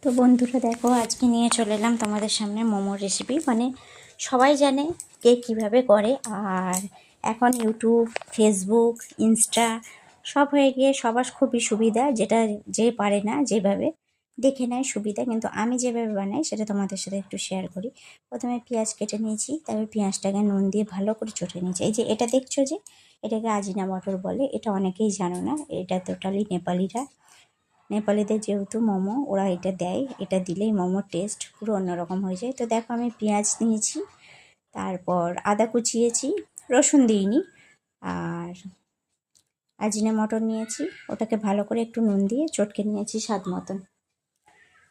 তো বন্ধুরা দেখো, আজকে নিয়ে চলে এলাম তোমাদের সামনে মোমোর রেসিপি। মানে সবাই জানে কে কীভাবে করে, আর এখন ইউটিউব, ফেসবুক, ইনস্টা সব হয়ে গিয়ে সবার খুবই সুবিধা। যেটা যে পারে না যেভাবে দেখে নেয় সুবিধা, কিন্তু আমি যেভাবে বানাই সেটা তোমাদের সাথে একটু শেয়ার করি। প্রথমে পেঁয়াজ কেটে নিয়েছি, তারপর পেঁয়াজটাকে নুন দিয়ে ভালো করে চটে নিয়েছি। এই যে এটা দেখছো, যে এটাকে আজিনা মটর বলে, এটা অনেকেই জানো না। এটা টোটালি নেপালিদের যেহেতু মোমো, ওরা এটা দেয়, এটা দিলেই মোমোর টেস্ট পুরো অন্যরকম হয়ে যায়। তো দেখো, আমি পেঁয়াজ নিয়েছি, তারপর আদা কুচিয়েছি, রসুন দিইনি, আর আজিনা মটর নিয়েছি, ওটাকে ভালো করে একটু নুন দিয়ে চটকে নিয়েছি স্বাদ মতন।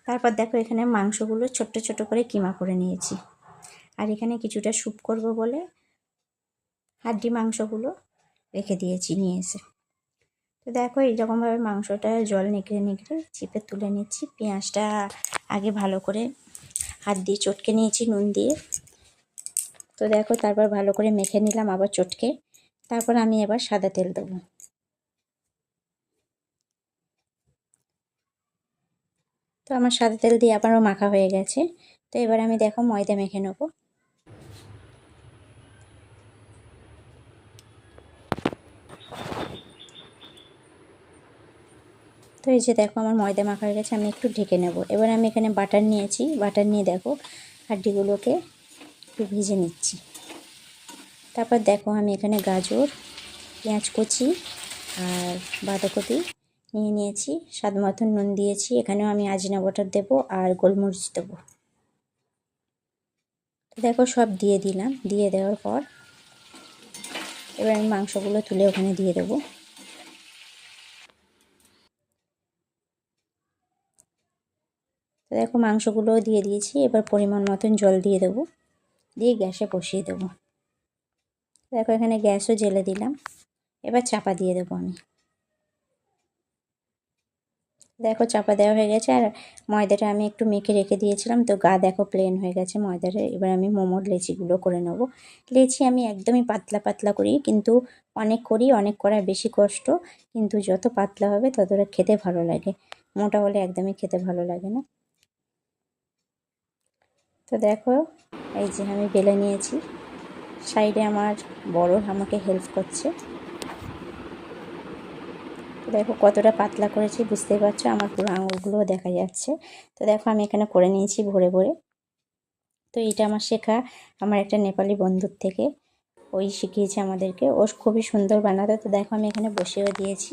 তারপর দেখো, এখানে মাংসগুলো ছোট্ট ছোট করে কিমা করে নিয়েছি, আর এখানে কিছুটা স্যুপ করব বলে হাড্ডি মাংসগুলো রেখে দিয়েছি নিয়ে এসে। তো দেখো, এইরকমভাবে মাংসটা জল নিগড়ে নিগড়ে চিপে তুলে নিচ্ছি। পেঁয়াজটা আগে ভালো করে হাত দিয়ে চটকে নিয়েছি নুন দিয়ে। তো দেখো, তারপর ভালো করে মেখে নিলাম আবার চটকে। তারপর আমি এবার সাদা তেল দেবো। তো আমার সাদা তেল দিয়ে আবারও মাখা হয়ে গেছে। তো এবার আমি দেখো ময়দা মেখে নেবো। তো এই যে দেখো, আমার ময়দা মাখা হয়ে গেছে, আমি একটু ঢেকে নেব। এবার আমি এখানে বাটার নিয়েছি, বাটার নিয়ে দেখো হাড্ডিগুলোকে একটু ভেজে নিচ্ছি। তারপর দেখো, আমি এখানে গাজর, পেঁয়াজ কুচি আর বাঁধাকপি নিয়ে নিয়েছি, স্বাদ মতন নুন দিয়েছি। এখানেও আমি আজিনা বাটার দেবো আর গোলমরিচ দেবো। তো দেখো, সব দিয়ে দিলাম। দিয়ে দেওয়ার পর এবার আমি মাংসগুলো তুলে ওখানে দিয়ে দেবো। তো দেখো, মাংসগুলোও দিয়ে দিয়েছি। এবার পরিমাণ মতন জল দিয়ে দেবো, দিয়ে গ্যাসে বসিয়ে দেবো। দেখো, এখানে গ্যাসও জ্বেলে দিলাম। এবার চাপা দিয়ে দেবো আমি। দেখো, চাপা দেওয়া হয়ে গেছে, আর ময়দাটা আমি একটু মেখে রেখে দিয়েছিলাম, তো গা দেখো প্লেন হয়ে গেছে ময়দাটা। এবার আমি মোমোর লেচিগুলো করে নেব। লেচি আমি একদমই পাতলা পাতলা করি, কিন্তু অনেক করি, অনেক করা বেশি কষ্ট, কিন্তু যত পাতলা হবে ততটা খেতে ভালো লাগে। মোটা হলে একদমই খেতে ভালো লাগে না। তো দেখো, এই যে আমি বেলে নিয়েছি, সাইডে আমার বড় আমাকে হেল্প করছে। তো দেখো কতটা পাতলা করেছি, বুঝতেই পারছো, আমার পুরো আঙুলগুলোও দেখা যাচ্ছে। তো দেখো, আমি এখানে করে নিয়েছি ভরে ভরে। তো এটা আমার শেখা আমার একটা নেপালি বন্ধুর থেকে, ওই শিখিয়েছে আমাদেরকে। ও খুবই সুন্দর বানাতো। তো দেখো, আমি এখানে বসিয়েও দিয়েছি।